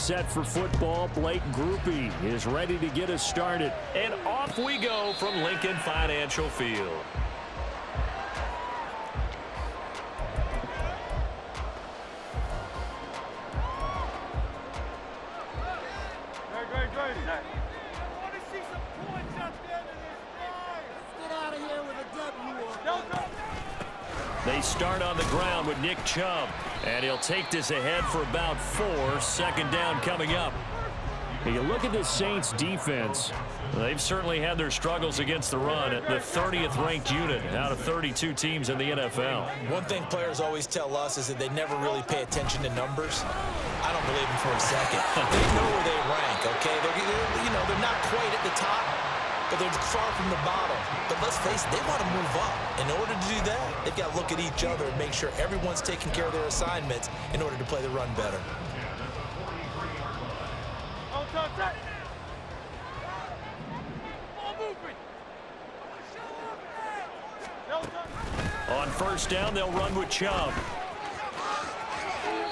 set for football. Blake Groupie is ready to get us started. And off we go from Lincoln Financial Field. They start on the ground with Nick Chubb, and he'll take this ahead for about 4. Second down coming up. You look at this Saints defense. They've certainly had their struggles against the run. The 30th ranked unit out of 32 teams in the NFL. One thing players always tell us is that they never really pay attention to numbers. I don't believe them for a second. They know where they rank, okay? They're not quite at the top, but they're far from the bottom. But let's face it, they want to move up. In order to do that, they've got to look at each other and make sure everyone's taking care of their assignments in order to play the run better. On first down, they'll run with Chubb.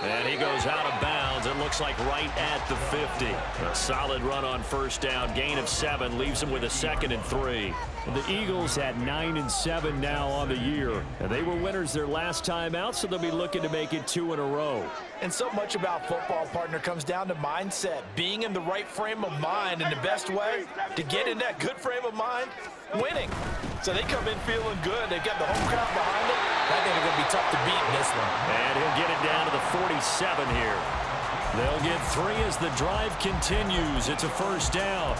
And he goes out of bounds. It looks like right at the 50. A solid run on first down. Gain of 7 leaves him with a 2nd and 3. And the Eagles at 9-7 now on the year. And they were winners their last time out, so they'll be looking to make it 2 in a row. And so much about football, partner, comes down to mindset. Being in the right frame of mind, and the best way to get in that good frame of mind, winning. So they come in feeling good. They've got the home crowd behind them. I think they're going to be tough to beat in this one. And he'll get it down to the 47 here. They'll get 3 as the drive continues. It's a first down.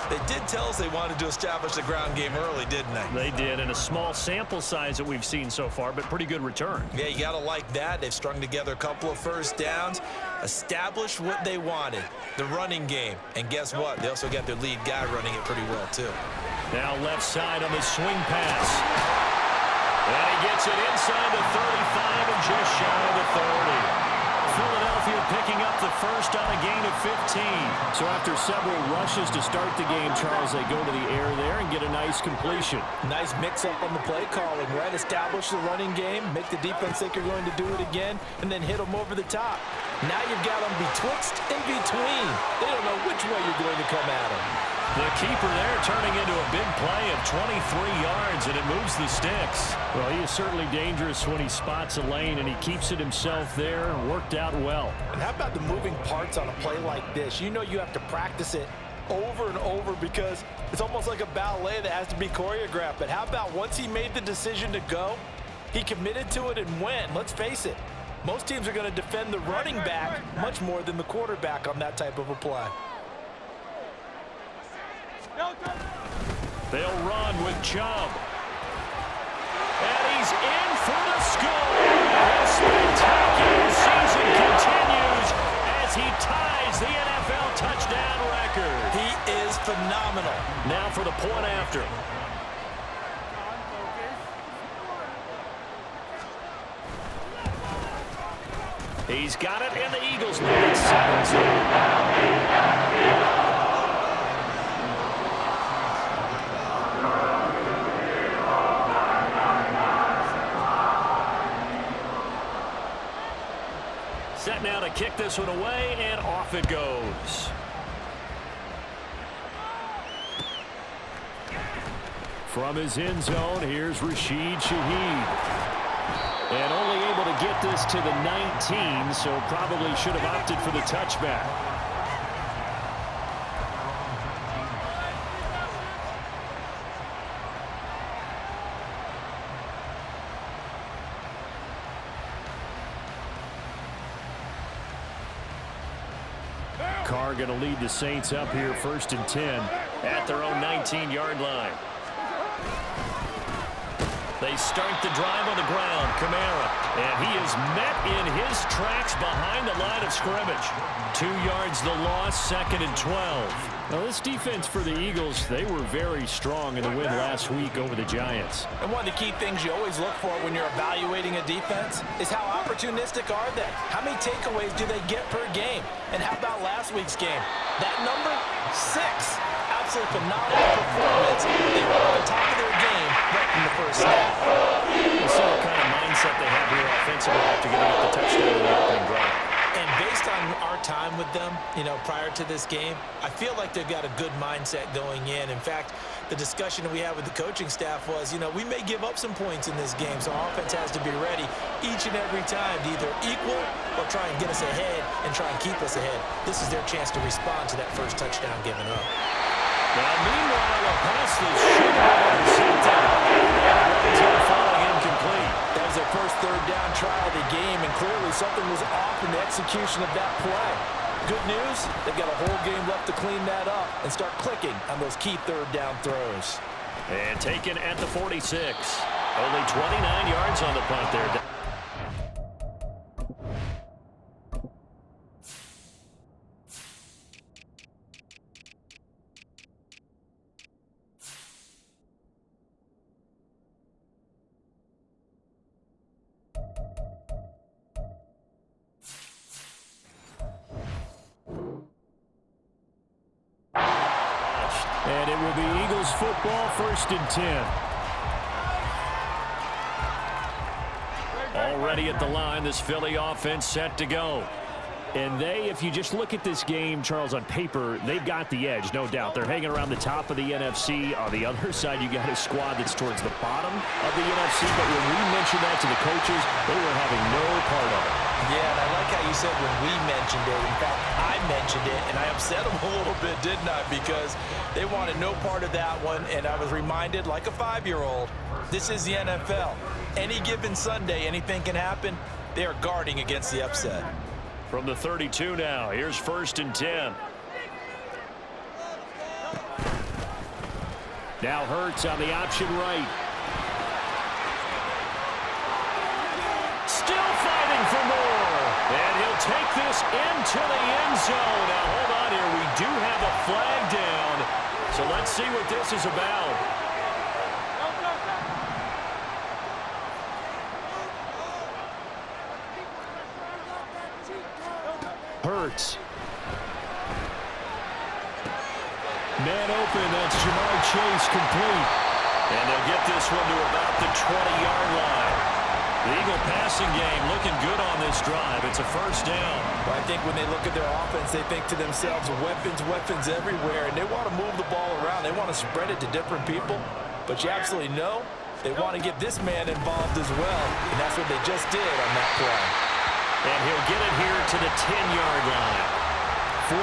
They did tell us they wanted to establish the ground game early, didn't they? They did, and a small sample size that we've seen so far, but pretty good return. Yeah, you got to like that. They've strung together a couple of first downs, established what they wanted, the running game. And guess what? They also got their lead guy running it pretty well, too. Now left side on the swing pass. And he gets it inside the 35 and just shy of the 30. Philadelphia picking up the first on a gain of 15. So after several rushes to start the game, Charles, they go to the air there and get a nice completion. Nice mix-up on the play calling, right? Establish the running game, make the defense think you're going to do it again, and then hit them over the top. Now you've got them betwixt and between. They don't know which way you're going to come at them. The keeper there turning into a big play of 23 yards, and it moves the sticks. Well, he is certainly dangerous when he spots a lane, and he keeps it himself there. Worked out well. And how about the moving parts on a play like this? You know you have to practice it over and over because it's almost like a ballet that has to be choreographed. But how about once he made the decision to go, he committed to it and went. Let's face it, most teams are going to defend the running back much more than the quarterback on that type of a play. They'll run with Chubb. And he's in for the score. A spectacular season continues as he ties the NFL touchdown record. He is phenomenal. Now for the point after. He's got it, and the Eagles lead it 7-0. Set now to kick this one away, and off it goes. From his end zone, here's Rashid Shaheed. And only able to get this to the 19, so probably should have opted for the touchback. Carr going to lead the Saints up here 1st and 10 at their own 19-yard line. They start the drive on the ground. Kamara, and he is met in his tracks behind the line of scrimmage. 2 yards the loss, 2nd and 12. Now this defense for the Eagles, they were very strong in the win last week over the Giants. And one of the key things you always look for when you're evaluating a defense is how opportunistic are they? How many takeaways do they get per game? And how about last week's game? That number, 6. Absolutely phenomenal performance. They were at the top of their game right from the first snap. We'll see what kind of mindset they have here offensively after getting up the touchdown in the opening drive. And based on our time with them, you know, prior to this game, I feel like they've got a good mindset going in. In fact, the discussion that we had with the coaching staff was, you know, we may give up some points in this game, so our offense has to be ready each and every time to either equal or try and get us ahead and try and keep us ahead. This is their chance to respond to that first touchdown given up. Now, meanwhile, a pass that should have been intercepted. And it ends up falling incomplete. That was their first third down trial of the game, and clearly something was off in the execution of that play. Good news, they've got a whole game left to clean that up and start clicking on those key third down throws. And taken at the 46. Only 29 yards on the punt there. And it will be Eagles football, 1st and 10. Already at the line, this Philly offense set to go. And they, if you just look at this game, Charles, on paper, they've got the edge, no doubt. They're hanging around the top of the NFC. On the other side, you got a squad that's towards the bottom of the NFC. But when we mentioned that to the coaches, they were having no part of it. Yeah, and I like how you said when we mentioned it. In fact, I mentioned it, and I upset them a little bit, didn't I? Because they wanted no part of that one, and I was reminded, like a 5-year-old, this is the NFL. Any given Sunday, anything can happen. They are guarding against the upset. From the 32 now, here's 1st and 10. Now Hurts on the option right. Still fighting for more. And he'll take this into the end zone. Now, hold on here. We do have a flag down. So let's see what this is about. Hurts. Man open, that's Jamar Chase, complete. And they'll get this one to about the 20-yard line. The Eagle passing game looking good on this drive. It's a 1st down. Well, I think when they look at their offense, they think to themselves, weapons everywhere, and they want to move the ball around. They want to spread it to different people. But you absolutely know they want to get this man involved as well, and that's what they just did on that play. And he'll get it here to the 10-yard line. 45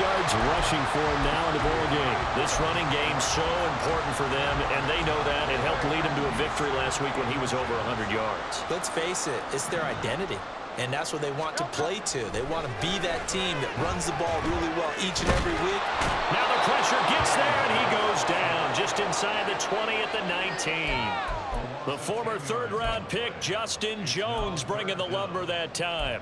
yards rushing for him now in the ball game. This running game so important for them, and they know that. It helped lead them to a victory last week when he was over 100 yards. Let's face it, it's their identity. And that's what they want to play to. They want to be that team that runs the ball really well each and every week. Now the pressure gets there, and he goes down just inside the 20 at the 19. The former 3rd-round pick, Justin Jones, bringing the lumber that time.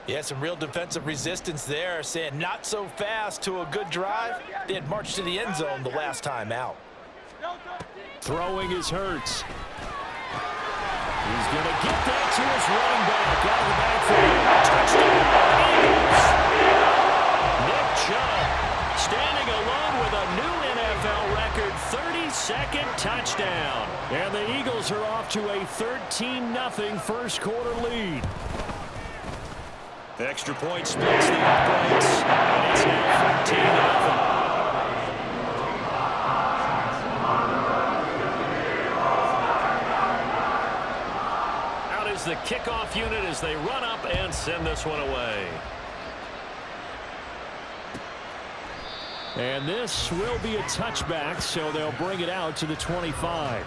Yeah, some real defensive resistance there, saying not so fast to a good drive. They had marched to the end zone the last time out. Throwing is Hurts. He's going to get that to his running back out of the backfield. Touchdown, Eagles. Nick Chubb standing alone with a new NFL record 32nd touchdown. And the Eagles are off to a 13-0 first quarter lead. Extra point splits the uprights, and it's now 14-0. Out is the kickoff unit as they run up and send this one away. And this will be a touchback, so they'll bring it out to the 25.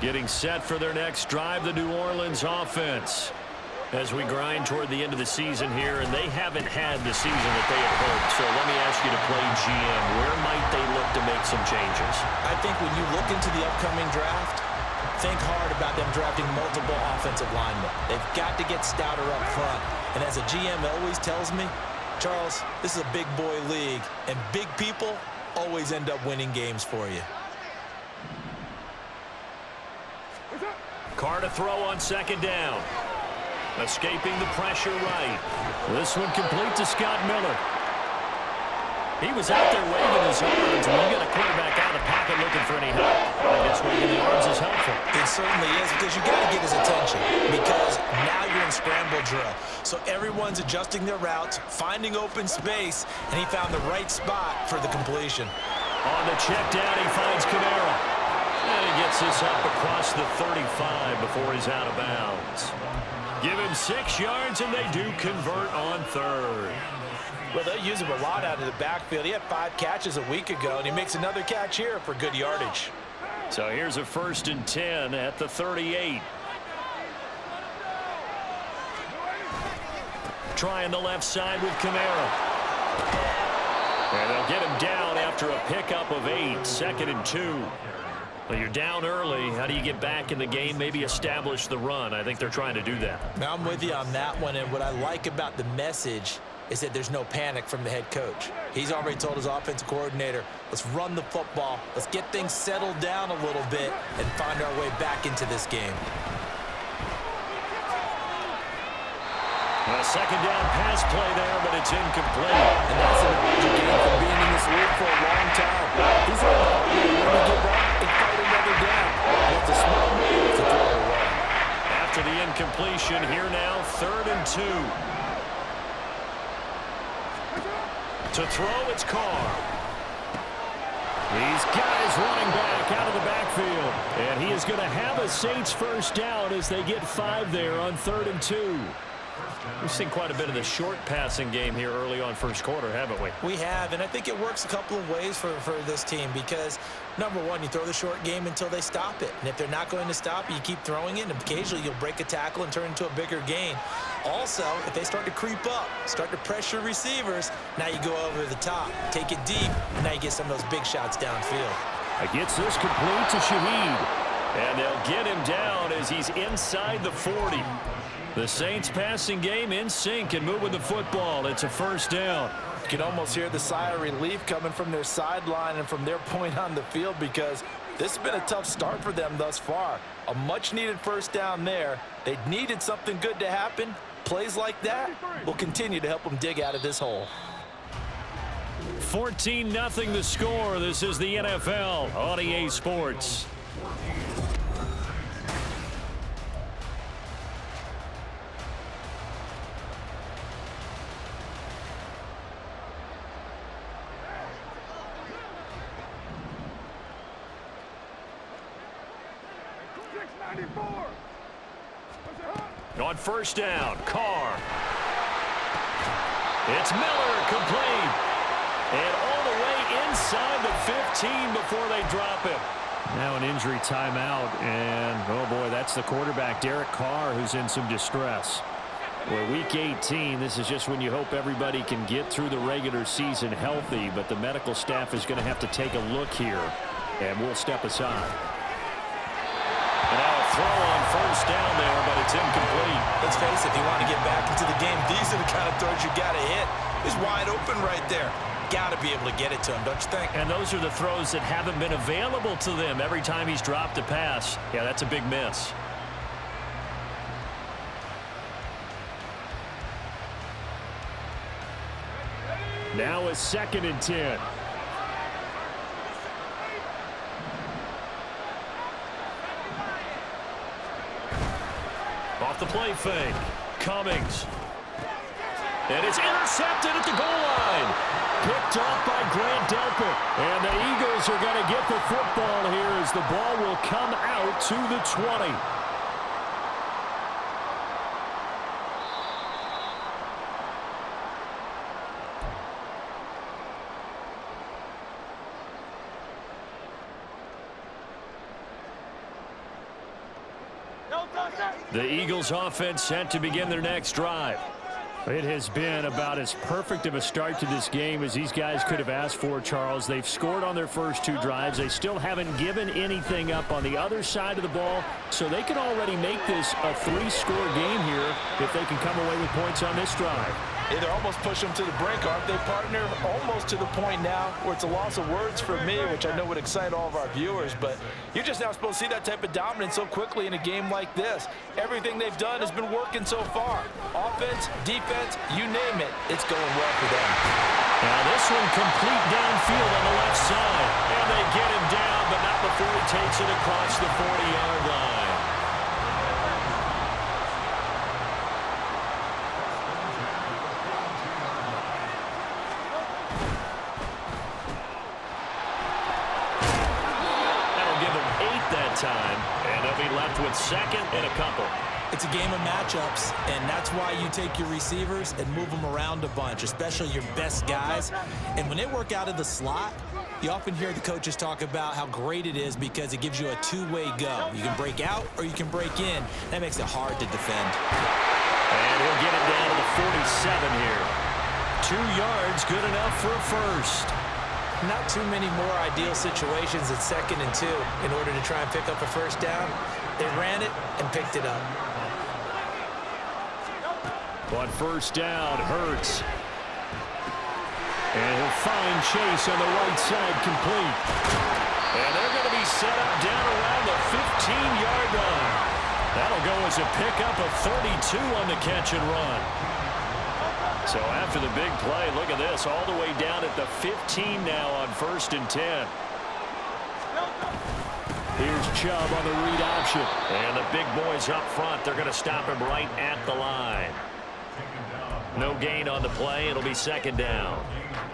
Getting set for their next drive, the New Orleans offense. As we grind toward the end of the season here, and they haven't had the season that they had hoped. So let me ask you to play GM. Where might they look to make some changes? I think when you look into the upcoming draft, think hard about them drafting multiple offensive linemen. They've got to get stouter up front. And as a GM always tells me, Charles, this is a big boy league, and big people always end up winning games for you. Carr to throw on 2nd down. Escaping the pressure right. This one complete to Scott Miller. He was out there waving his arms. When you got a quarterback out of the pocket looking for any help, I guess waving the arms is helpful. It certainly is, because you got to get his attention, because now you're in scramble drill. So everyone's adjusting their routes, finding open space, and he found the right spot for the completion. On the check down, he finds Kamara. And he gets this up across the 35 before he's out of bounds. Give him 6 yards, and they do convert on third. Well, they'll use him a lot out of the backfield. He had 5 catches a week ago, and he makes another catch here for good yardage. So here's a 1st and 10 at the 38. Trying the left side with Kamara. And they'll get him down after a pickup of 8, 2nd and 2. Well, you're down early. How do you get back in the game? Maybe establish the run. I think they're trying to do that. Now, I'm with you on that one, and what I like about the message is that there's no panic from the head coach. He's already told his offensive coordinator, let's run the football, let's get things settled down a little bit and find our way back into this game. A 2nd down pass play there, but it's incomplete. And that's an object game from being in this league for a long time. He's going to give up and fight another down. That's a smart move to throw it away. After the incompletion, here now, 3rd and 2. To throw, it's Carr. These guys running back out of the backfield. And he is going to have a Saints 1st down as they get 5 there on 3rd and 2. We've seen quite a bit of the short passing game here early on 1st quarter, haven't we? We have, and I think it works a couple of ways for this team because, number one, you throw the short game until they stop it. And if they're not going to stop it, you keep throwing it, and occasionally you'll break a tackle and turn into a bigger gain. Also, if they start to creep up, start to pressure receivers, now you go over the top, take it deep, and now you get some of those big shots downfield. Gets this complete to Shaheed. And they'll get him down as he's inside the 40. The Saints passing game in sync and moving the football. It's a 1st down. You can almost hear the sigh of relief coming from their sideline and from their point on the field because this has been a tough start for them thus far. A much-needed 1st down there. They needed something good to happen. Plays like that will continue to help them dig out of this hole. 14-0 the score. This is the NFL on EA Sports. On 1st down, Carr. It's Miller, complete. And all the way inside the 15 before they drop it. Now an injury timeout, and oh boy, that's the quarterback, Derek Carr, who's in some distress. Well, week 18, this is just when you hope everybody can get through the regular season healthy, but the medical staff is going to have to take a look here, and we'll step aside. And now a throw on 1st down there, but it's incomplete. Let's face it, if you want to get back into the game, these are the kind of throws you got to hit. He's wide open right there. Got to be able to get it to him, don't you think? And those are the throws that haven't been available to them every time he's dropped a pass. Yeah, that's a big miss. Now a 2nd and 10. Off the play fake. Cummings. And it's intercepted at the goal line. Picked off by Grant Delpit. And the Eagles are going to get the football here as the ball will come out to the 20. The Eagles offense set to begin their next drive. It has been about as perfect of a start to this game as these guys could have asked for, Charles. They've scored on their first 2 drives. They still haven't given anything up on the other side of the ball, so they can already make this a 3-score game here if they can come away with points on this drive. Yeah, they're almost pushing them to the brink, aren't they, partner? Almost to the point now where it's a loss of words for me, which I know would excite all of our viewers, but you're just not supposed to see that type of dominance so quickly in a game like this. Everything they've done has been working so far. Offense, defense, you name it, it's going well for them. Now this one complete downfield on the left side. And they get him down, but not before he takes it across the 40-yard line. Time, and they'll be left with second and a couple. It's a game of matchups, and that's why you take your receivers and move them around a bunch, especially your best guys. And when they work out of the slot, you often hear the coaches talk about how great it is because it gives you a two-way go. You can break out or you can break in. That makes it hard to defend. And he'll get it down to the 47 here. 2 yards, good enough for a first. Not too many more ideal situations at 2nd and 2 in order to try and pick up a first down. They ran it and picked it up. On first down, Hurts. And he'll find Chase on the right side, complete. And they're going to be set up down around the 15-yard line. That'll go as a pickup of 32 on the catch and run. So after the big play, look at this, all the way down at the 15 now on 1st and 10. Here's Chubb on the read option. And the big boys up front, they're going to stop him right at the line. No gain on the play. It'll be 2nd down.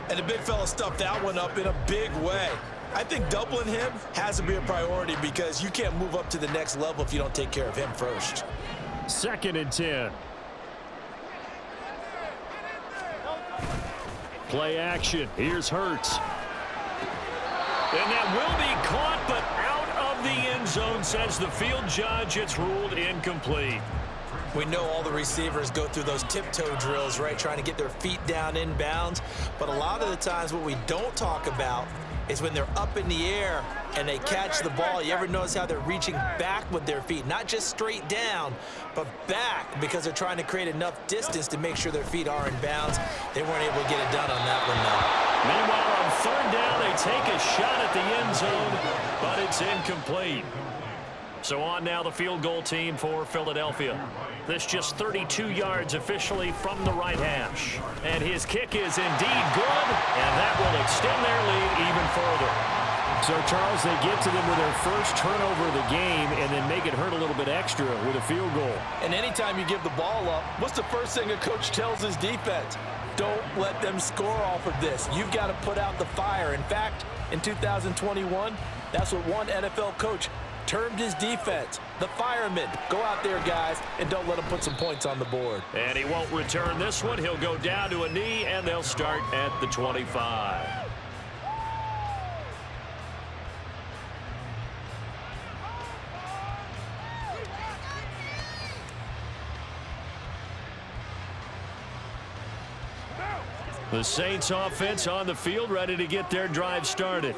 And the big fella stuffed that one up in a big way. I think doubling him has to be a priority because you can't move up to the next level if you don't take care of him first. 2nd and 10. Play action. Here's Hurts. And that will be caught, but out of the end zone, says the field judge. It's ruled incomplete. We know all the receivers go through those tiptoe drills, right, trying to get their feet down inbounds. But a lot of the times what we don't talk about is when they're up in the air and they catch the ball. You ever notice how they're reaching back with their feet? Not just straight down, but back because they're trying to create enough distance to make sure their feet are in bounds. They weren't able to get it done on that one, though. Meanwhile, on 3rd down, they take a shot at the end zone, but it's incomplete. So on now the field goal team for Philadelphia. This just 32 yards officially from the right hash. And his kick is indeed good, and that will extend their lead even further. So, Charles, they get to them with their first turnover of the game and then make it hurt a little bit extra with a field goal. And anytime you give the ball up, what's the first thing a coach tells his defense? Don't let them score off of this. You've got to put out the fire. In fact, in 2021, that's what one NFL coach termed his defense, the firemen. Go out there, guys, and don't let them put some points on the board. And he won't return this one. He'll go down to a knee, and they'll start at the 25. The Saints offense on the field, ready to get their drive started.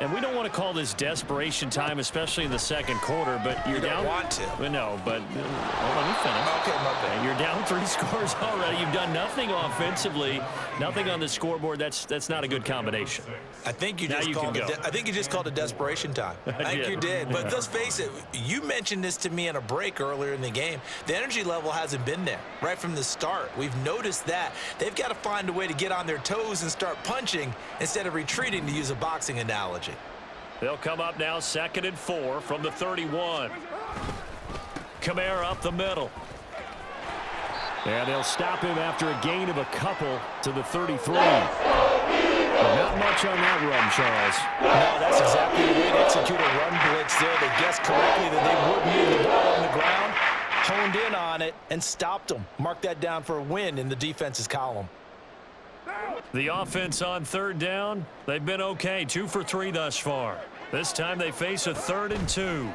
And we don't want to call this desperation time, especially in the 2nd quarter, but you're down. You don't want to. No, but let me finish. Okay, my bad. You're down 3 scores already. You've done nothing offensively, nothing on the scoreboard. That's not a good combination. I think you just called it desperation time. I think you did. But let's face it, you mentioned this to me in a break earlier in the game. The energy level hasn't been there right from the start. We've noticed that. They've got to find a way to get on their toes and start punching instead of retreating, to use a boxing analogy. They'll come up now 2nd and 4 from the 31. Kamara up the middle. And they'll stop him after a gain of a couple to the 33. But not much on that run, Charles. No, that's exactly the way to execute a run blitz there. They guessed correctly that they would move the ball on the ground, honed in on it, and stopped them. Mark that down for a win in the defense's column. The offense on 3rd down, they've been okay, 2 for 3 thus far. This time they face a 3rd and 2.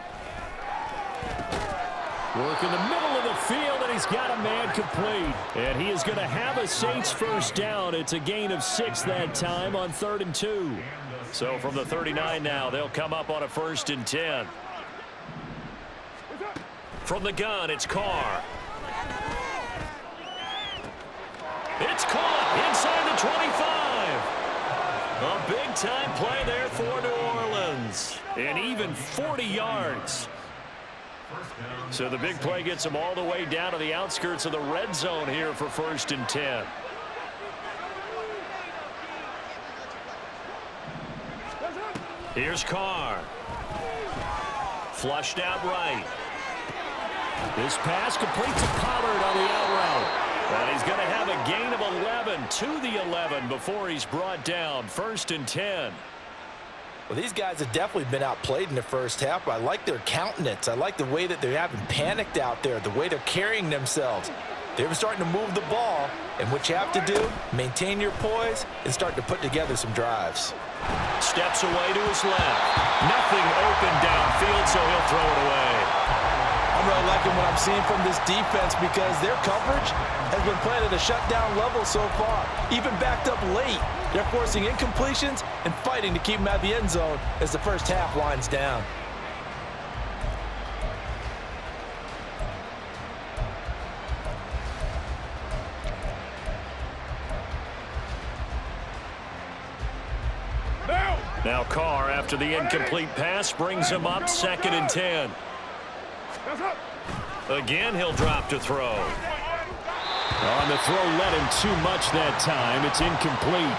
Work in the middle of the field, and he's got a man complete. And he is going to have a Saints first down. It's a gain of 6 that time on 3rd and 2. So from the 39 now, they'll come up on a 1st and 10. From the gun, it's Carr. It's caught inside the 25. A big-time play there for New Orleans. And even 40 yards. So the big play gets them all the way down to the outskirts of the red zone here for 1st and 10. Here's Carr. Flushed out right. This pass completes to Pollard on the out route. And he's going to have a gain of 11 to the 11 before he's brought down. 1st and 10. Well, these guys have definitely been outplayed in the first half, but I like their countenance. I like the way that they're having panicked out there, the way they're carrying themselves. They're starting to move the ball, and what you have to do, maintain your poise and start to put together some drives. Steps away to his left. Nothing open downfield, so he'll throw it away. I'm really liking what I'm seeing from this defense because their coverage has been playing at a shutdown level so far. Even backed up late, they're forcing incompletions and fighting to keep them out of the end zone as the first half winds down. Now Carr, after the incomplete pass, brings him up 2nd and 10. Again, he'll drop to throw. On the throw, led him too much that time. It's incomplete.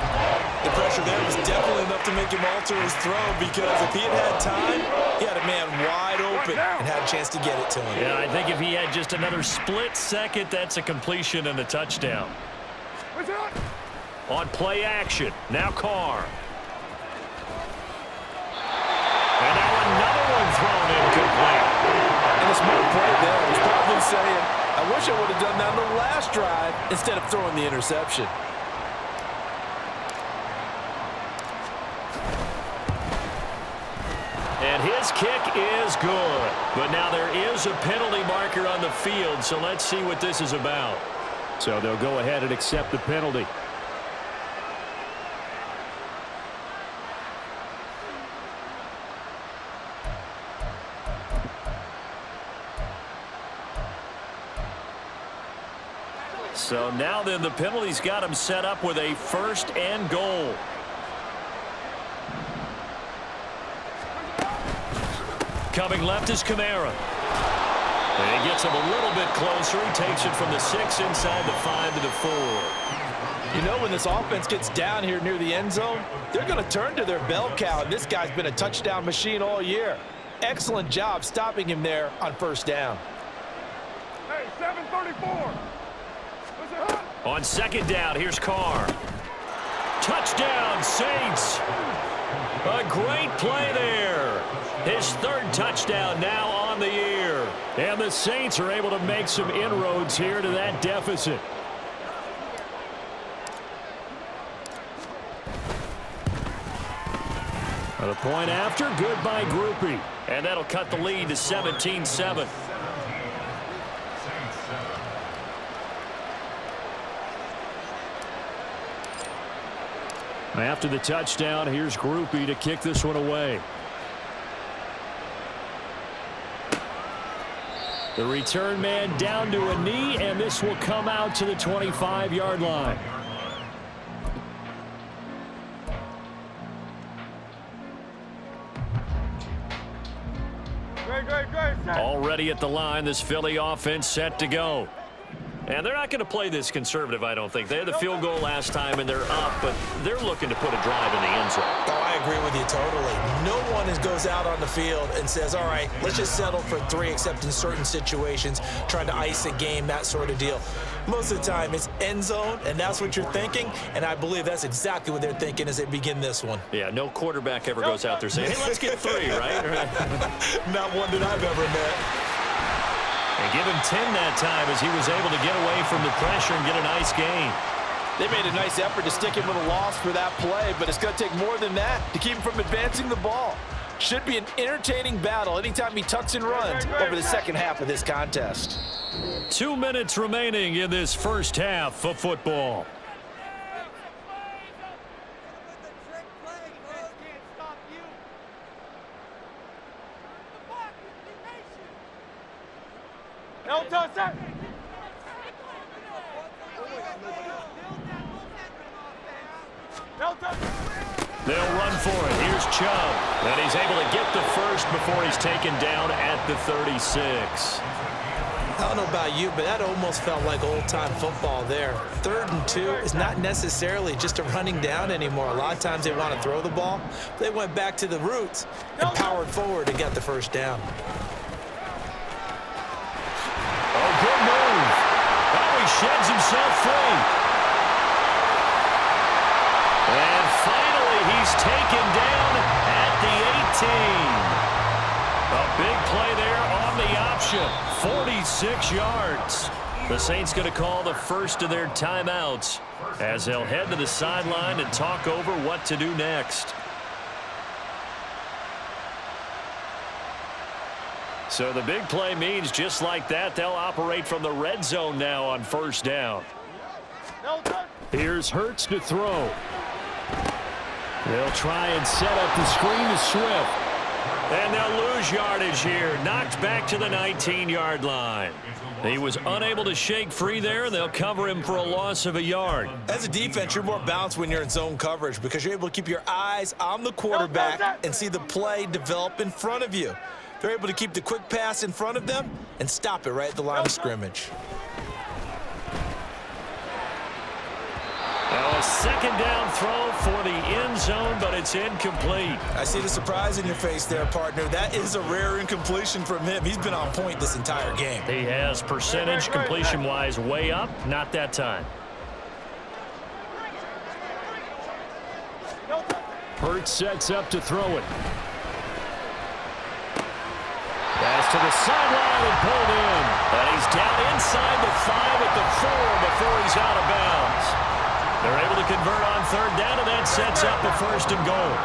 The pressure there was definitely enough to make him alter his throw because if he had time, he had a man wide open and had a chance to get it to him. Yeah, I think if he had just another split second, that's a completion and a touchdown. On play action, now Carr. And now another one thrown incomplete. And a smart play there. He's probably saying, I wish I would have done that on the last drive instead of throwing the interception. And his kick is good. But now there is a penalty marker on the field, so let's see what this is about. So they'll go ahead and accept the penalty. So now then the penalty's got him set up with a 1st and goal. Coming left is Kamara. And he gets him a little bit closer. He takes it from the 6 inside the 5 to the 4. You know, when this offense gets down here near the end zone, they're going to turn to their bell cow. And this guy's been a touchdown machine all year. Excellent job stopping him there on 1st down. Hey, 734. On 2nd down, here's Carr. Touchdown, Saints. A great play there. His 3rd touchdown now on the year. And the Saints are able to make some inroads here to that deficit. The point after, good by Groupie. And that'll cut the lead to 17-7. After the touchdown, here's Groupie to kick this one away. The return man down to a knee, and this will come out to the 25-yard line. Great. Already at the line, this Philly offense set to go. And they're not going to play this conservative, I don't think. They had the field goal last time, and they're up, but they're looking to put a drive in the end zone. Oh, I agree with you totally. No one goes out on the field and says, all right, let's just settle for 3, except in certain situations, trying to ice a game, that sort of deal. Most of the time, it's end zone, and that's what you're thinking, and I believe that's exactly what they're thinking as they begin this one. Yeah, no quarterback ever goes out there saying, hey, let's get 3, right? Not one that I've ever met. And give him 10 that time as he was able to get away from the pressure and get a nice gain. They made a nice effort to stick him with a loss for that play, but it's going to take more than that to keep him from advancing the ball. Should be an entertaining battle anytime he tucks and runs over the second half of this contest. 2 minutes remaining in this first half of football. They'll run for it. Here's Chubb. And he's able to get the first before he's taken down at the 36. I don't know about you, but that almost felt like old-time football there. 3rd and 2 is not necessarily just a running down anymore. A lot of times they want to throw the ball. They went back to the roots and powered forward and got the first down. Oh, good move. Oh, he sheds himself free. And finally, he's taken down at the 18. A big play there on the option. 46 yards. The Saints going to call the first of their timeouts as they'll head to the sideline and talk over what to do next. So the big play means just like that, they'll operate from the red zone now on first down. Here's Hurts to throw. They'll try and set up the screen to Swift. And they'll lose yardage here. Knocked back to the 19-yard line. He was unable to shake free there, and they'll cover him for a loss of a yard. As a defense, you're more balanced when you're in zone coverage because you're able to keep your eyes on the quarterback and see the play develop in front of you. They're able to keep the quick pass in front of them and stop it right at the line of scrimmage. Now a second down throw for the end zone, but it's incomplete. I see the surprise in your face there, partner. That is a rare incompletion from him. He's been on point this entire game. He has percentage completion-wise way up, not that time. Hurts sets up to throw it. Pass to the sideline and pulled in. And he's down inside the 5 at the 4 before he's out of bounds. They're able to convert on third down, and that sets up a 1st and goal.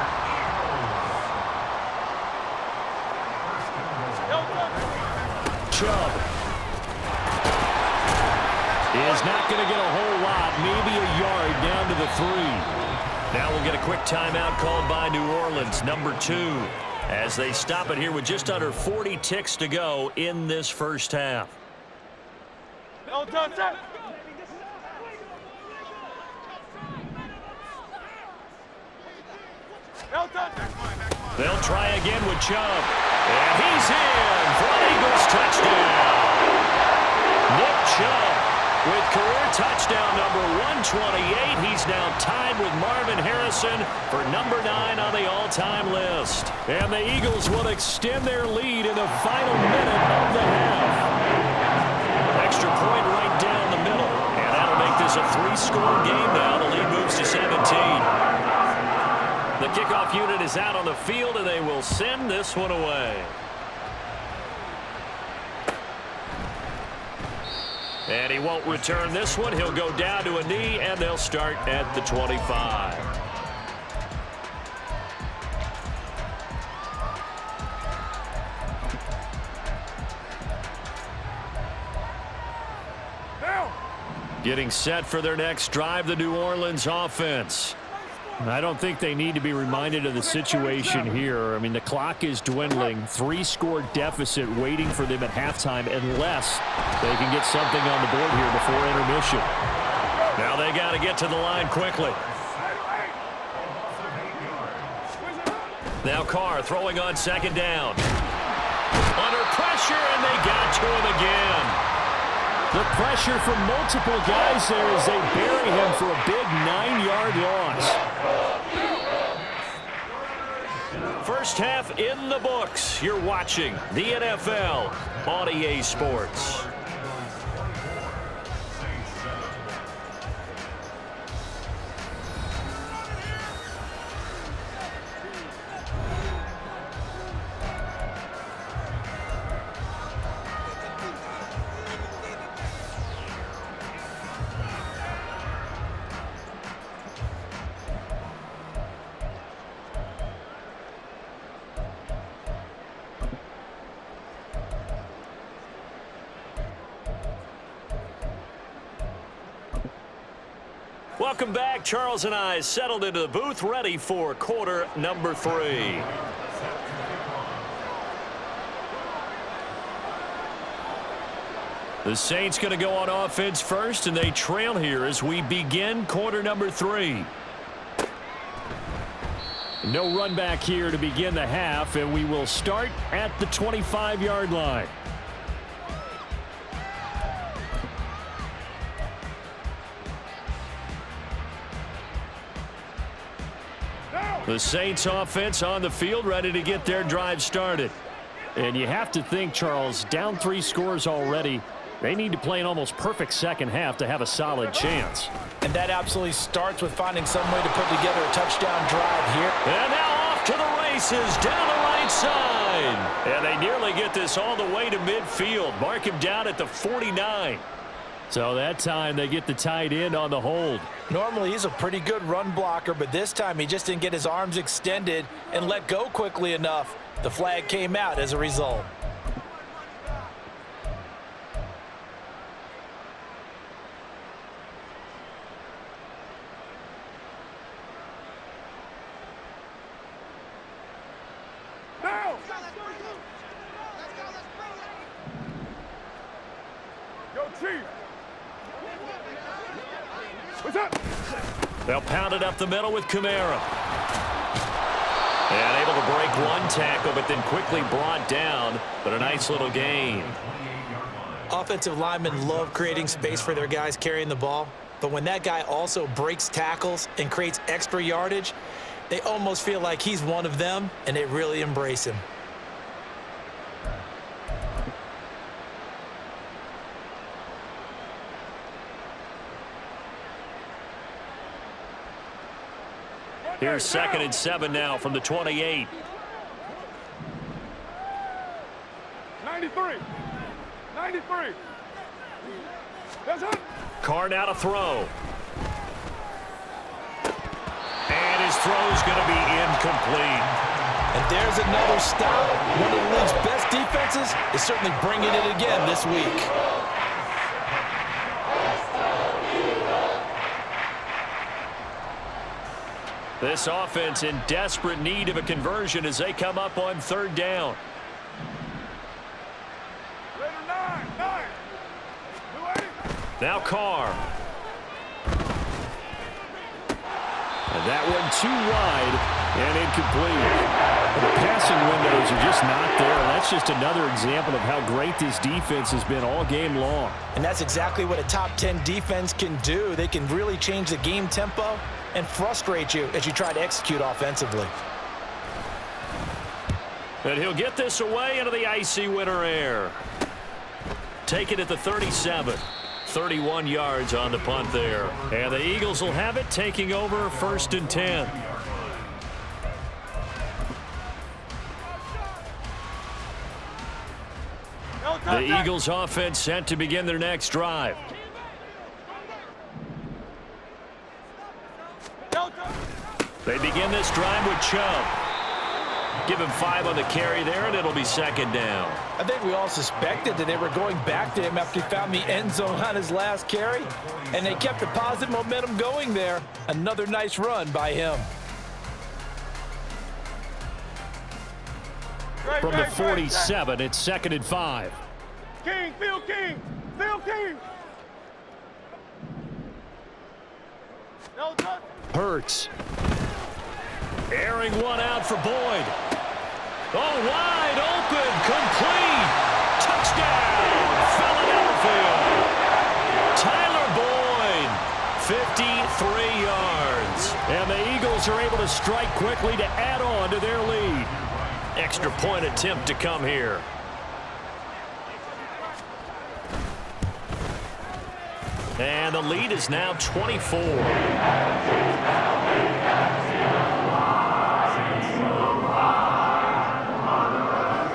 Chubb is not going to get a whole lot, maybe a yard down to the 3. Now we'll get a quick timeout called by New Orleans, number 2, as they stop it here with just under 40 ticks to go in this first half. They'll try again with Chubb. And he's in for an Eagles touchdown. Nick Chubb with career touchdown number 128. He's now tied with Marvin Harrison for number 9 on the all-time list. And the Eagles will extend their lead in the final minute of the half. Extra point right down the middle. And that'll make this a 3-score game now. The lead moves to 17. The kickoff unit is out on the field, and they will send this one away. And he won't return this one. He'll go down to a knee, and they'll start at the 25. Getting set for their next drive, the New Orleans offense. I don't think they need to be reminded of the situation here. I mean, the clock is dwindling. 3-score deficit waiting for them at halftime unless they can get something on the board here before intermission. Now they got to get to the line quickly. Now Carr throwing on second down. Under pressure, and they got to him again. The pressure from multiple guys there as they bury him for a big 9-yard loss. First half in the books. You're watching the NFL on EA Sports. Welcome back. Charles and I settled into the booth, ready for quarter number 3. The Saints going to go on offense first, and they trail here as we begin quarter number 3. No run back here to begin the half, and we will start at the 25-yard line. The Saints offense on the field, ready to get their drive started. And you have to think, Charles, down 3 scores already. They need to play an almost perfect second half to have a solid chance. And that absolutely starts with finding some way to put together a touchdown drive here. And now off to the races down the right side. And they nearly get this all the way to midfield. Mark him down at the 49. So that time they get the tight end on the hold. Normally he's a pretty good run blocker, but this time he just didn't get his arms extended and let go quickly enough. The flag came out as a result. Now! Go Chief! What's up? They'll pound it up the middle with Kamara. And able to break one tackle, but then quickly brought down. But a nice little gain. Offensive linemen love creating space for their guys carrying the ball. But when that guy also breaks tackles and creates extra yardage, they almost feel like he's one of them, and they really embrace him. Here's 2nd and 7 now from the 28. 93. 93. That's it. Carr now to throw. And his throw's going to be incomplete. And there's another stop. One of the league's best defenses is certainly bringing it again this week. This offense in desperate need of a conversion as they come up on 3rd down. Later, 9. Now Carr. And that one too wide and incomplete. The passing windows are just not there. That's just another example of how great this defense has been all game long. And that's exactly what a top 10 defense can do. They can really change the game tempo and frustrate you as you try to execute offensively. And he'll get this away into the icy winter air. Take it at the 37. 31 yards on the punt there. And the Eagles will have it, taking over 1st and 10. The Eagles offense set to begin their next drive. They begin this drive with Chubb. Give him 5 on the carry there, and it'll be 2nd down. I think we all suspected that they were going back to him after he found the end zone on his last carry, and they kept the positive momentum going there. Another nice run by him. From the 47, it's 2nd and 5. King, Phil King. Phil King. No touch. Hurts. Airing one out for Boyd. Oh, wide open, complete. Touchdown, Philadelphia. Tyler Boyd, 53 yards. And the Eagles are able to strike quickly to add on to their lead. Extra point attempt to come here. And the lead is now 24.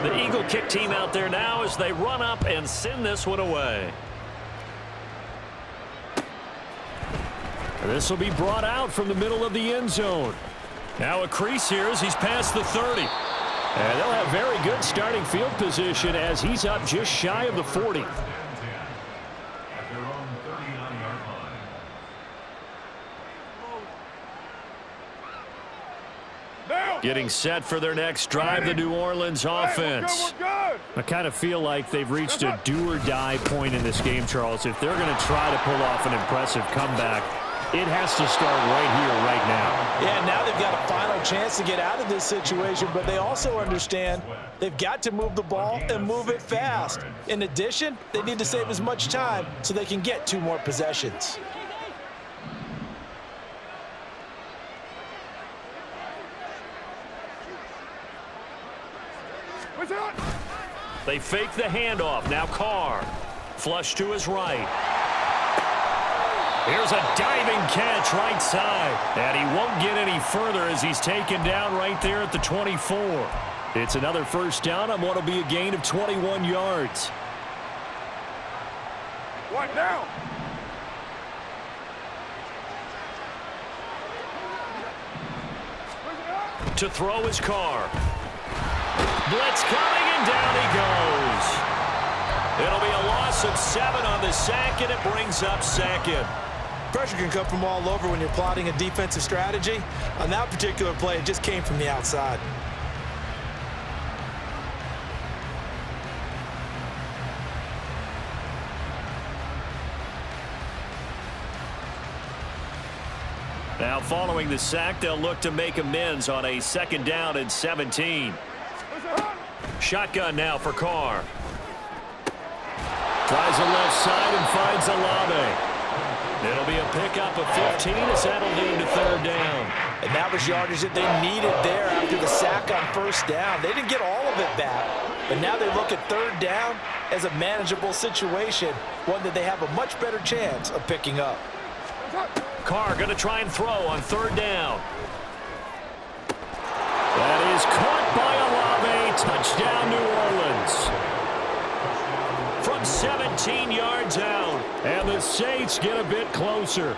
The Eagle kick team out there now as they run up and send this one away. And this will be brought out from the middle of the end zone. Now a crease here as he's past the 30. And they'll have very good starting field position as he's up just shy of the 40. Getting set for their next drive, the New Orleans offense. I kind of feel like they've reached a do-or-die point in this game, Charles. If they're going to try to pull off an impressive comeback, It has to start right here, right now. Yeah, now they've got a final chance to get out of this situation, but they also understand they've got to move the ball and move it fast. In addition, they need to save as much time so they can get 2 more possessions. They fake the handoff. Now Carr. Flush to his right. Here's a diving catch right side. And he won't get any further as he's taken down right there at the 24. It's another first down on what will be a gain of 21 yards. One down. To throw his Carr. Blitz coming, and down he goes. It'll be a loss of 7 on the sack, and it brings up second. Pressure can come from all over when you're plotting a defensive strategy. On that particular play, it just came from the outside. Now following the sack, they'll look to make amends on a 2nd down and 17. Shotgun now for Carr. Tries the left side and finds Olave. It'll be a pickup of 15 as that'll lead to 3rd down. And that was yardage that they needed there after the sack on 1st down. They didn't get all of it back, but now they look at 3rd down as a manageable situation, one that they have a much better chance of picking up. Carr going to try and throw on 3rd down. That is caught by Olave. Touchdown, New Orleans. From 17 yards out. And the Saints get a bit closer.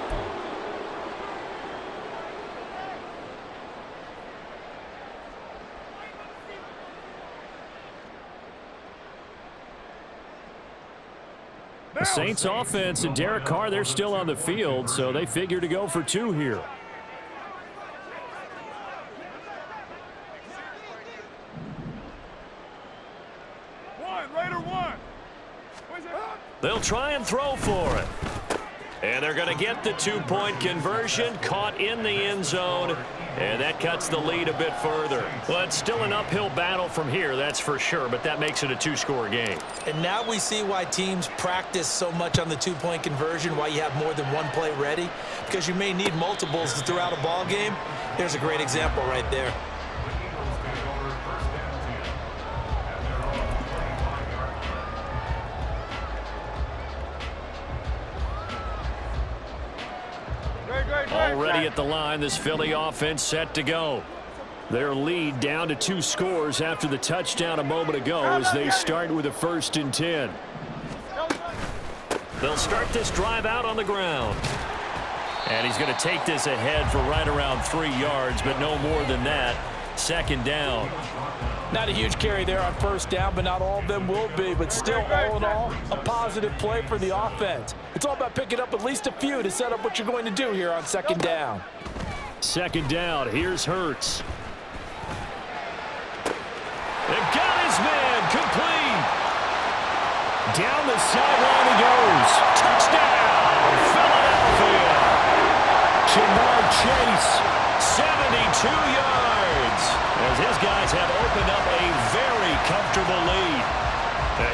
The Saints offense and Derek Carr, they're still on the field, so they figure to go for 2 here. They'll try and throw for it. And they're going to get the 2-point conversion, caught in the end zone, and that cuts the lead a bit further. Well, it's still an uphill battle from here, that's for sure, but that makes it a 2-score game. And now we see why teams practice so much on the 2-point conversion, why you have more than one play ready, because you may need multiples throughout a ball game. There's a great example right there. Already at the line, this Philly offense set to go. Their lead down to 2 scores after the touchdown a moment ago as they start with a 1st and 10. They'll start this drive out on the ground. And he's going to take this ahead for right around 3 yards, but no more than that. 2nd down. Not a huge carry there on 1st down, but not all of them will be. But still, all in all, a positive play for the offense. It's all about picking up at least a few to set up what you're going to do here on 2nd down. 2nd down. Here's Hurts. They've got his man complete. Down the sideline he goes. Touchdown, Philadelphia. Jamar Chase, 72 yards. As his guys have opened up a very comfortable lead.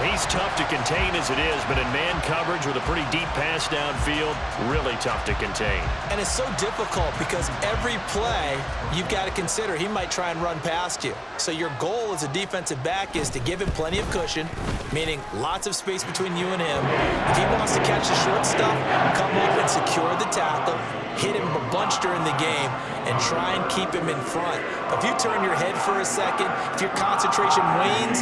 He's tough to contain as it is, but in man coverage with a pretty deep pass downfield, really tough to contain. And it's so difficult because every play you've got to consider he might try and run past you. So your goal as a defensive back is to give him plenty of cushion, meaning lots of space between you and him. If he wants to catch the short stuff, come up and secure the tackle, hit him a bunch during the game, and try and keep him in front. But if you turn your head for a second, if your concentration wanes,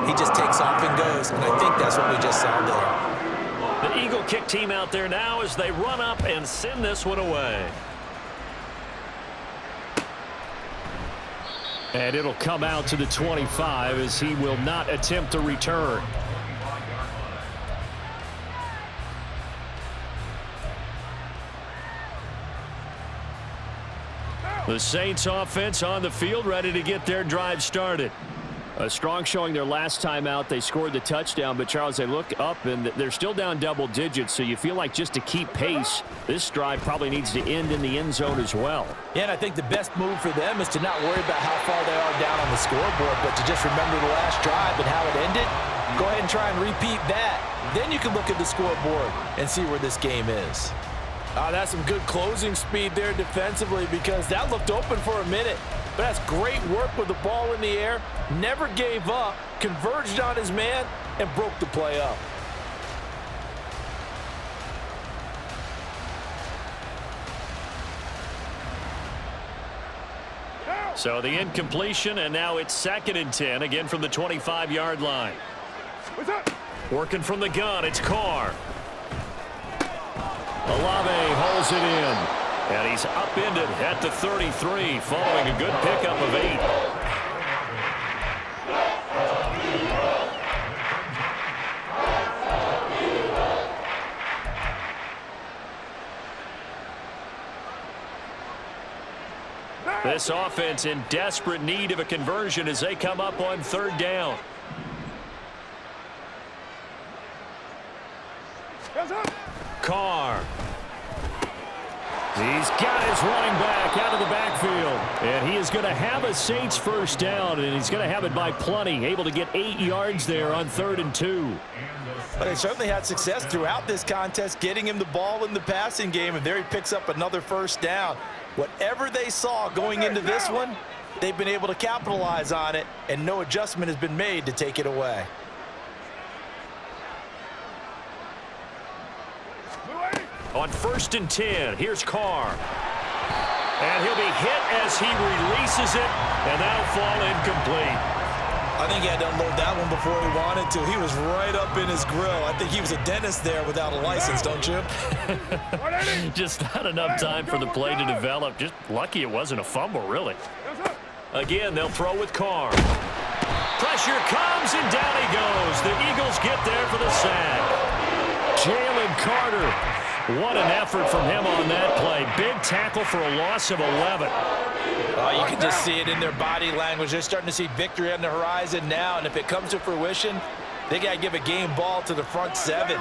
he just takes off and goes. And I think that's what we just saw there. The Eagle kick team out there now as they run up and send this one away. And it'll come out to the 25 as he will not attempt a return. The Saints offense on the field ready to get their drive started. A strong showing their last time out. They scored the touchdown, but Charles, they look up and they're still down double digits, so you feel like just to keep pace, this drive probably needs to end in the end zone as well. Yeah, and I think the best move for them is to not worry about how far they are down on the scoreboard, but to just remember the last drive and how it ended. Go ahead and try and repeat that. Then you can look at the scoreboard and see where this game is. That's some good closing speed there defensively, because that looked open for a minute. But that's great work with the ball in the air. Never gave up, converged on his man, and broke the play up. So the incompletion, and now it's 2nd and 10, again from the 25-yard line. Working from the gun, it's Carr. Olave holds it in. And he's upended at the 33, following a good pickup of 8. This offense in desperate need of a conversion as they come up on 3rd down. Carr. He's got his running back out of the backfield. And he is going to have a Saints first down, and he's going to have it by plenty. Able to get 8 yards there on 3rd and 2. But they certainly had success throughout this contest, getting him the ball in the passing game, and there he picks up another first down. Whatever they saw going into this one, they've been able to capitalize on it, and no adjustment has been made to take it away. On 1st and 10, here's Carr. And he'll be hit as he releases it, and that'll fall incomplete. I think he had to unload that one before he wanted to. He was right up in his grill. I think he was a dentist there without a license, don't you? Just not enough time for the play to develop. Just lucky it wasn't a fumble, really. Again, they'll throw with Carr. Pressure comes, and down he goes. The Eagles get there for the sack. Jalen Carter. What an effort from him on that play. Big tackle for a loss of 11. You can just see it in their body language. They're starting to see victory on the horizon now, and if it comes to fruition, they got to give a game ball to the front 7.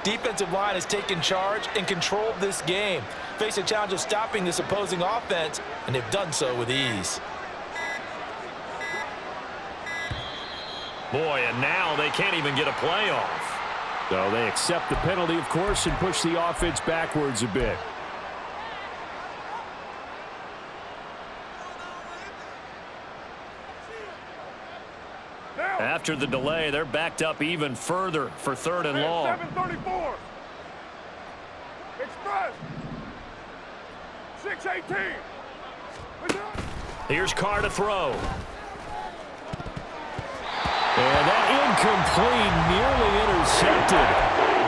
Defensive line has taken charge and controlled this game. Face a challenge of stopping this opposing offense, and they've done so with ease. Boy, and now they can't even get a play off. So they accept the penalty, of course, and push the offense backwards a bit. After the delay, they're backed up even further for 3rd and long. 734. Express. 618. Here's Carr to throw. And that incomplete, nearly intercepted.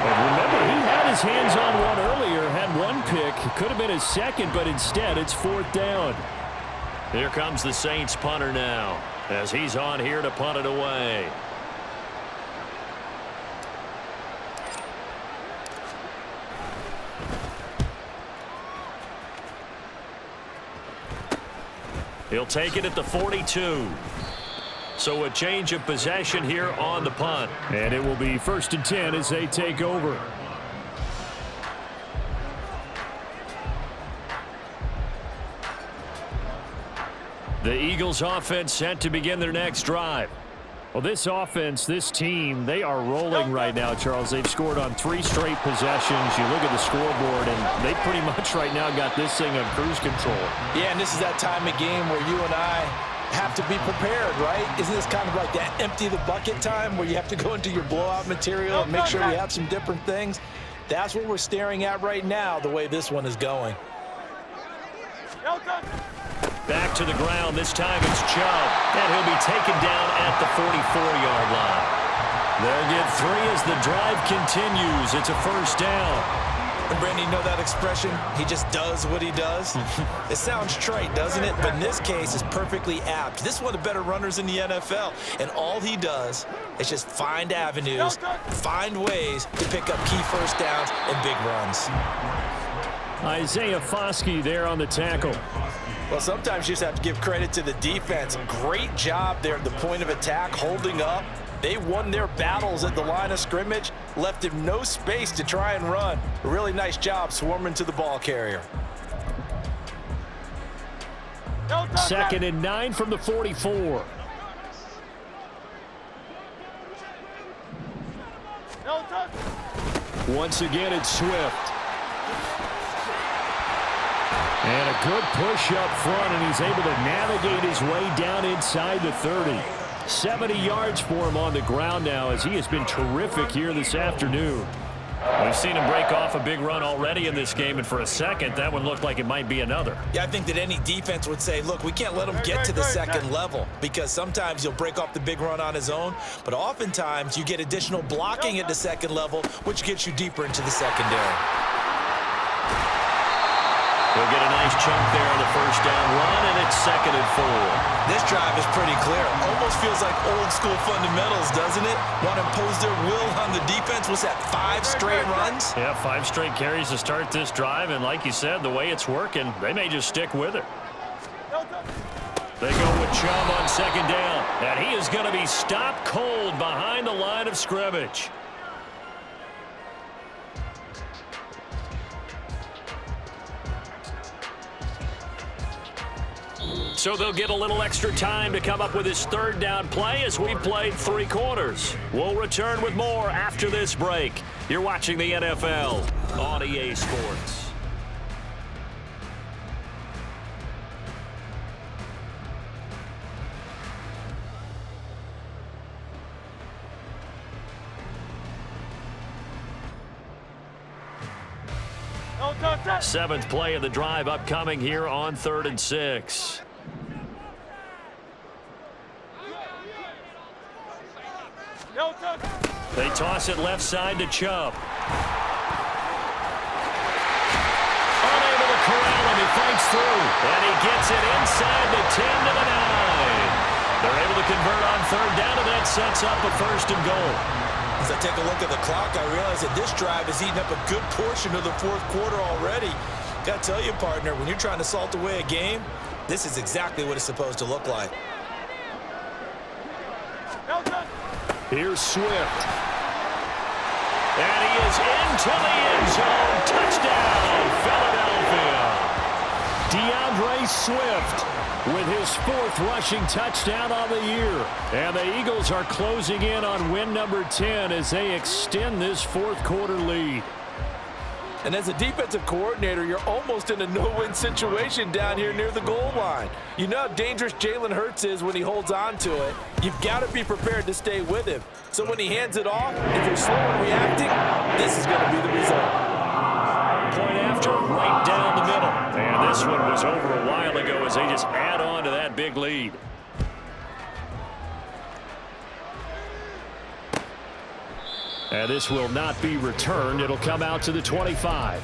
And remember, he had his hands on one earlier, had one pick. Could have been his 2nd, but instead it's 4th down. Here comes the Saints punter now, as he's on here to punt it away. He'll take it at the 42. So a change of possession here on the punt. And it will be 1st and 10 as they take over. The Eagles offense set to begin their next drive. Well, this offense, this team, they are rolling right now, Charles. They've scored on 3 straight possessions. You look at the scoreboard, and they pretty much right now got this thing on cruise control. Yeah, and this is that time of game where you and I have to be prepared, right? Isn't this kind of like that empty the bucket time where you have to go into your blowout material and make sure we have some different things? That's what we're staring at right now, the way this one is going. Back to the ground. This time it's Chubb. And he'll be taken down at the 44-yard line. They'll get 3 as the drive continues. It's a first down. And Brandon, you know that expression? He just does what he does. It sounds trite, doesn't it? But in this case, it's perfectly apt. This is one of the better runners in the NFL. And all he does is just find avenues, find ways to pick up key first downs and big runs. Isaiah Foskey there on the tackle. Well, sometimes you just have to give credit to the defense. Great job there at the point of attack, holding up. They won their battles at the line of scrimmage, left him no space to try and run. A really nice job swarming to the ball carrier. 2nd and 9 from the 44. Once again, it's Swift. And a good push up front, and he's able to navigate his way down inside the 30. 70 yards for him on the ground now, as he has been terrific here this afternoon. We've seen him break off a big run already in this game, and for a second, that one looked like it might be another. Yeah, I think that any defense would say, look, we can't let him get to the second level, because sometimes he'll break off the big run on his own, but oftentimes you get additional blocking at the second level, which gets you deeper into the secondary. They'll get a nice chunk there on the first down run, and it's 2nd and 4. This drive is pretty clear. Almost feels like old school fundamentals, doesn't it? Want to impose their will on the defense. What's that, 5 straight runs? Yeah, 5 straight carries to start this drive, and like you said, the way it's working, they may just stick with it. They go with Chubb on 2nd down, and he is going to be stopped cold behind the line of scrimmage. So they'll get a little extra time to come up with his 3rd down play as we played 3 quarters. We'll return with more after this break. You're watching the NFL on EA Sports. Seventh play of the drive upcoming here on 3rd and 6. They toss it left side to Chubb. Unable to corral him. He fights through. And he gets it inside the 10 to the 9. They're able to convert on 3rd down, and that sets up a 1st and goal. As I take a look at the clock, I realize that this drive has eaten up a good portion of the 4th quarter already. Got to tell you, partner, when you're trying to salt away a game, this is exactly what it's supposed to look like. Here's Swift. And he is into the end zone. Touchdown, Philadelphia. DeAndre Swift with his 4th rushing touchdown on the year. And the Eagles are closing in on win number 10 as they extend this 4th quarter lead. And as a defensive coordinator, you're almost in a no-win situation down here near the goal line. You know how dangerous Jalen Hurts is when he holds on to it. You've got to be prepared to stay with him. So when he hands it off, if you're slow in reacting, this is going to be the result. Point after, right down the middle. And this one was over a while ago as they just add on to that big lead. And this will not be returned. It'll come out to the 25.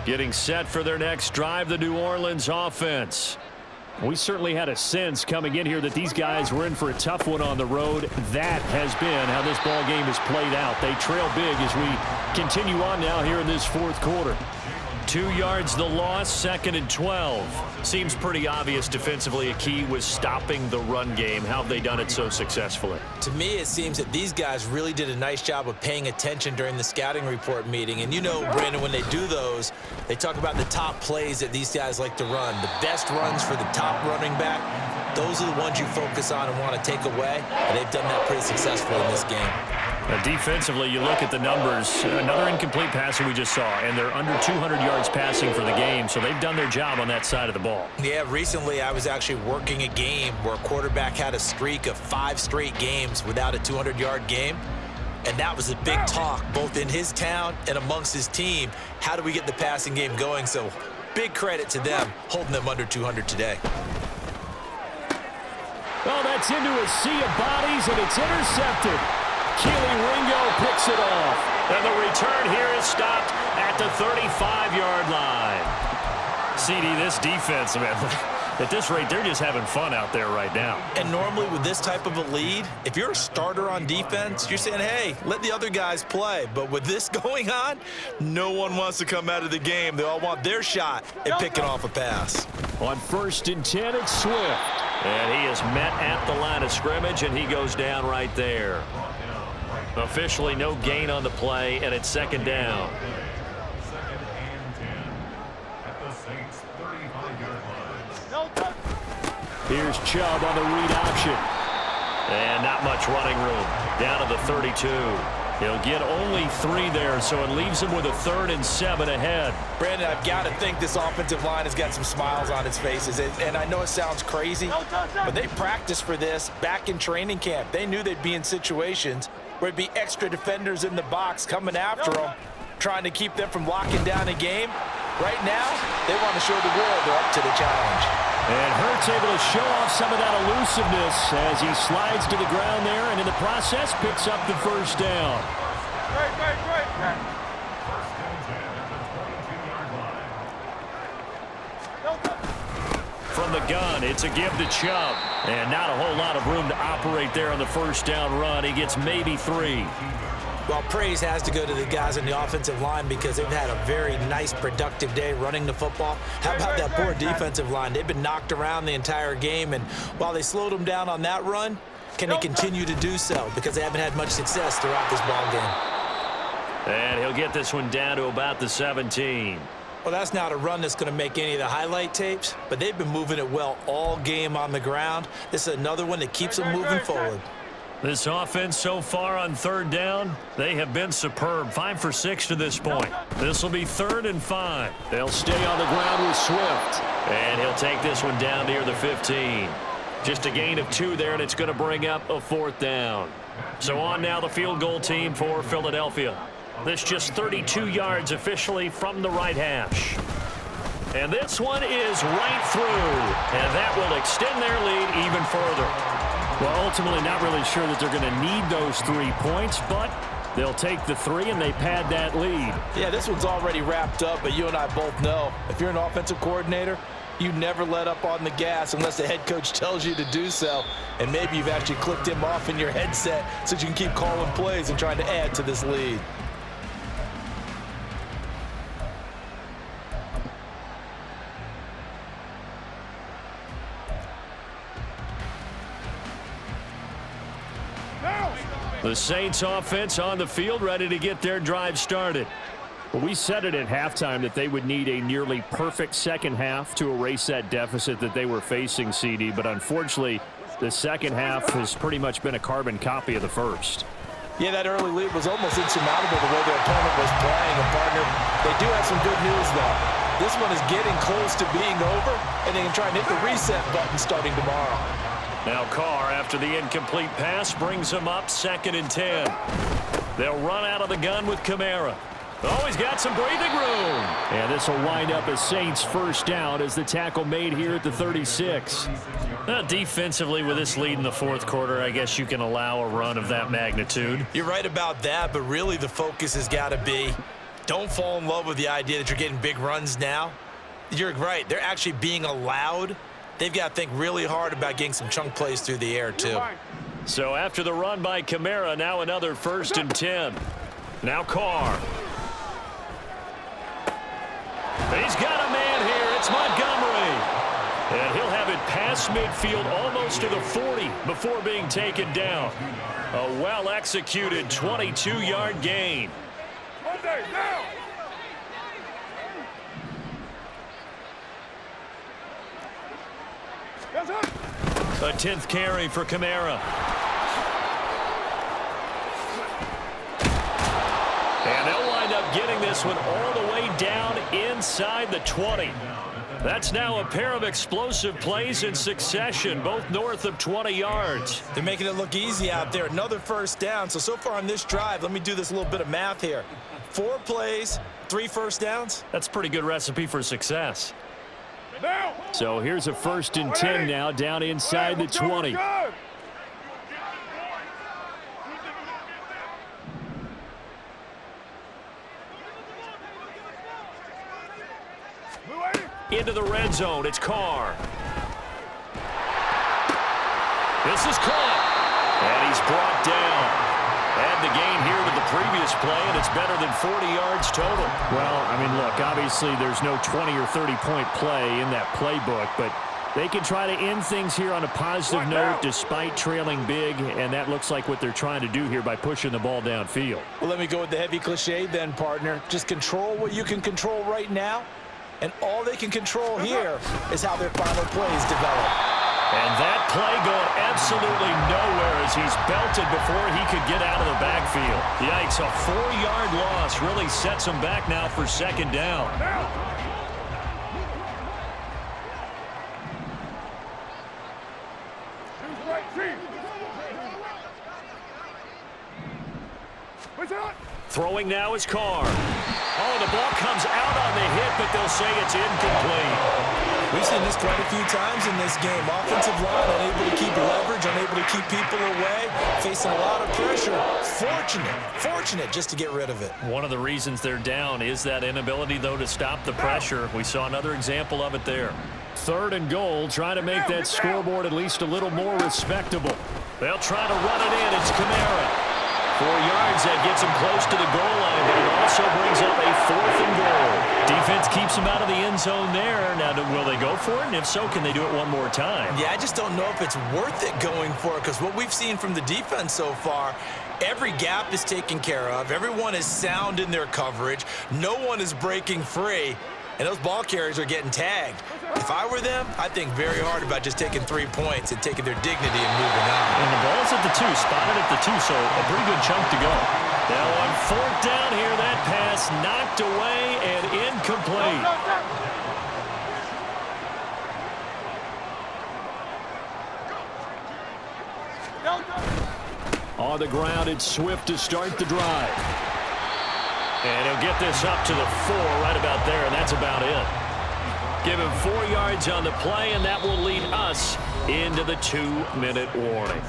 Getting set for their next drive, the New Orleans offense. We certainly had a sense coming in here that these guys were in for a tough one on the road. That has been how this ball game has played out. They trail big as we continue on now here in this 4th quarter. 2 yards the loss, 2nd and 12. Seems pretty obvious defensively a key was stopping the run game. How have they done it so successfully? To me, it seems that these guys really did a nice job of paying attention during the scouting report meeting. And you know, Brandon, when they do those, they talk about the top plays that these guys like to run. The best runs for the top running back, those are the ones you focus on and want to take away. And they've done that pretty successfully in this game. Defensively, you look at the numbers. Another incomplete passer we just saw, and they're under 200 yards passing for the game, so they've done their job on that side of the ball. Yeah, recently I was actually working a game where a quarterback had a streak of 5 straight games without a 200-yard game, and that was a big talk both in his town and amongst his team. How do we get the passing game going? So big credit to them holding them under 200 today. Oh, that's into a sea of bodies, and it's intercepted. Keely Ringo picks it off. And the return here is stopped at the 35-yard line. CD, this defense, man, At this rate, they're just having fun out there right now. And normally with this type of a lead, if you're a starter on defense, you're saying, hey, let the other guys play. But with this going on, no one wants to come out of the game. They all want their shot at picking off a pass. On 1st and 10, it's Swift. And he is met at the line of scrimmage, and he goes down right there. Officially no gain on the play, and it's 2nd down. Here's Chubb on the read option. And not much running room. Down to the 32. He'll get only 3 there, so it leaves him with a 3rd and 7 ahead. Brandon, I've got to think this offensive line has got some smiles on its faces. And I know it sounds crazy, but they practiced for this back in training camp. They knew they'd be in situations where it'd be extra defenders in the box coming after them, trying to keep them from locking down a game. Right now, they want to show the world they're up to the challenge. And Hurts able to show off some of that elusiveness as he slides to the ground there, and in the process picks up the 1st down. Great. From the gun, it's a give to Chubb. And not a whole lot of room to operate there on the 1st down run. He gets maybe 3. Well, praise has to go to the guys on the offensive line because they've had a very nice, productive day running the football. How about that poor defensive line? They've been knocked around the entire game, and while they slowed them down on that run, can they continue to do so? Because they haven't had much success throughout this ball game. And he'll get this one down to about the 17. Well, that's not a run that's going to make any of the highlight tapes, but they've been moving it well all game on the ground. This is another one that keeps them moving forward. This offense so far on 3rd down, they have been superb. 5 for 6 to this point. This will be 3rd and 5. They'll stay on the ground with Swift. And he'll take this one down near the 15. Just a gain of 2 there, and it's going to bring up a 4th down. So on now the field goal team for Philadelphia. This just 32 yards officially from the right hash. And this one is right through. And that will extend their lead even further. Well, ultimately not really sure that they're going to need those 3 points, but they'll take the 3 and they pad that lead. Yeah, this one's already wrapped up, but you and I both know if you're an offensive coordinator, you never let up on the gas unless the head coach tells you to do so. And maybe you've actually clicked him off in your headset so you can keep calling plays and trying to add to this lead. The Saints offense on the field ready to get their drive started. Well, we said it at halftime that they would need a nearly perfect second half to erase that deficit that they were facing, CD, but unfortunately the second half has pretty much been a carbon copy of the first. Yeah, that early lead was almost insurmountable the way their opponent was playing. And, partner, they do have some good news, though. This one is getting close to being over, and they can try and hit the reset button starting tomorrow. Now Carr, after the incomplete pass, brings him up 2nd and 10. They'll run out of the gun with Kamara. Oh, he's got some breathing room. And this will wind up a Saints 1st down as the tackle made here at the 36. Defensively, with this lead in the 4th quarter, I guess you can allow a run of that magnitude. You're right about that, but really the focus has got to be don't fall in love with the idea that you're getting big runs now. You're right. They're actually being allowed. They've got to think really hard about getting some chunk plays through the air, too. So after the run by Kamara, now another 1st and 10. Now Carr. He's got a man here. It's Montgomery. And he'll have it past midfield almost to the 40 before being taken down. A well-executed 22-yard gain. Monday, down. A 10th carry for Kamara. And they'll wind up getting this one all the way down inside the 20. That's now a pair of explosive plays in succession, both north of 20 yards. They're making it look easy out there. Another 1st down. So far on this drive, let me do this little bit of math here. 4 plays, 3 1st downs. That's a pretty good recipe for success. Down. So here's a 1st and 10 now, down inside the 20. Into the red zone, it's Carr. This is caught. And he's brought down. Add the gain here to the previous play, and it's better than 40 yards total. Well, I mean, look, obviously there's no 20 or 30-point play in that playbook, but they can try to end things here on a positive note despite trailing big, and that looks like what they're trying to do here by pushing the ball downfield. Well, let me go with the heavy cliche then, partner. Just control what you can control right now, and all they can control here is how their final plays develop. And that play going absolutely nowhere as he's belted before he could get out of the backfield. Yikes, a 4-yard loss really sets him back now for second down. Throwing now is Carr. Oh, the ball comes out on the hit, but they'll say it's incomplete. We've seen this quite a few times in this game. Offensive line unable to keep leverage, unable to keep people away, facing a lot of pressure. Fortunate just to get rid of it. One of the reasons they're down is that inability, though, to stop the pressure. We saw another example of it there. 3rd and goal, trying to make that scoreboard at least a little more respectable. They'll try to run it in. It's Kamara. 4 yards, that gets him close to the goal line, but it also brings up a 4th and goal. Defense keeps him out of the end zone there. Now, will they go for it? And if so, can they do it one more time? Yeah, I just don't know if it's worth it going for it, because what we've seen from the defense so far, every gap is taken care of. Everyone is sound in their coverage. No one is breaking free, and those ball carriers are getting tagged. If I were them, I'd think very hard about just taking 3 points and taking their dignity and moving on. And the ball's at the 2, spotted at the 2, so a pretty good chunk to go. Now on 4th down here, that pass knocked away and incomplete. On the ground, it's Swift to start the drive. And he'll get this up to the 4 right about there, and that's about it. Give him 4 yards on the play, and that will lead us into the 2-minute warning.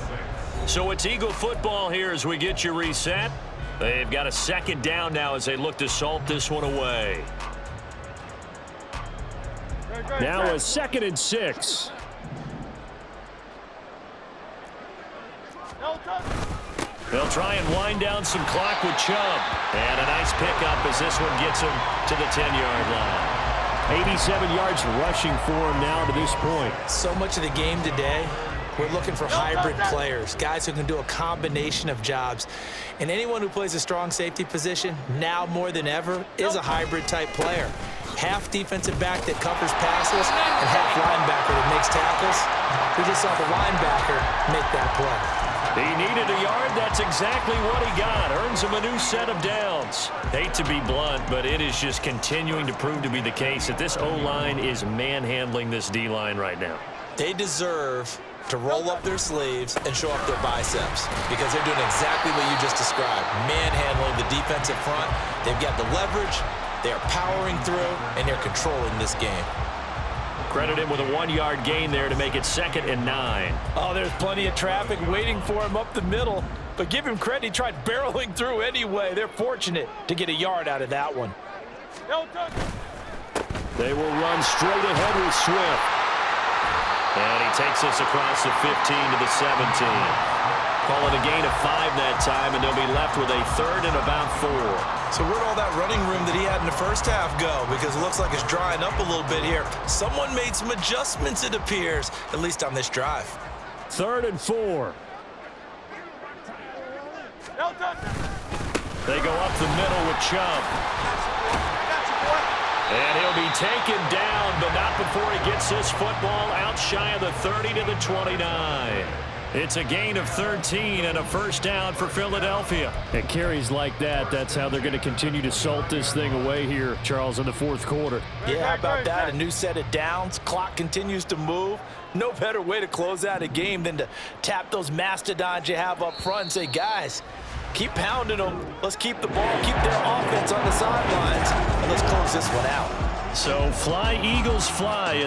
So it's Eagle football here as we get you reset. They've got a 2nd down now as they look to salt this one away. Now a 2nd and 6. They'll try and wind down some clock with Chubb. And a nice pickup as this one gets him to the 10-yard line. 87 yards rushing for him now to this point. So much of the game today, we're looking for hybrid players, guys who can do a combination of jobs. And anyone who plays a strong safety position, now more than ever, is a hybrid-type player. Half defensive back that covers passes and half linebacker that makes tackles. We just saw the linebacker make that play. He needed a yard. That's exactly what he got. Earns him a new set of downs. Hate to be blunt, but it is just continuing to prove to be the case that this O-line is manhandling this D-line right now. They deserve to roll up their sleeves and show off their biceps because they're doing exactly what you just described, manhandling the defensive front. They've got the leverage, they're powering through, and they're controlling this game. Credit him with a 1-yard gain there to make it 2nd and 9. Oh, there's plenty of traffic waiting for him up the middle. But give him credit, he tried barreling through anyway. They're fortunate to get a yard out of that one. They will run straight ahead with Swift. And he takes us across the 15 to the 17. Call it a gain of 5 that time, and they'll be left with a 3rd and about 4. So where'd all that running room that he had in the first half go? Because it looks like it's drying up a little bit here. Someone made some adjustments, it appears, at least on this drive. 3rd and 4. They go up the middle with Chubb. And he'll be taken down, but not before he gets this football out shy of the 30 to the 29. It's a gain of 13 and a 1st down for Philadelphia. At carries like that, that's how they're going to continue to salt this thing away here, Charles, in the 4th quarter. Yeah, how about that? A new set of downs. Clock continues to move. No better way to close out a game than to tap those mastodons you have up front and say, guys, keep pounding them. Let's keep the ball, keep their offense on the sidelines, and let's close this one out. So fly, Eagles, fly.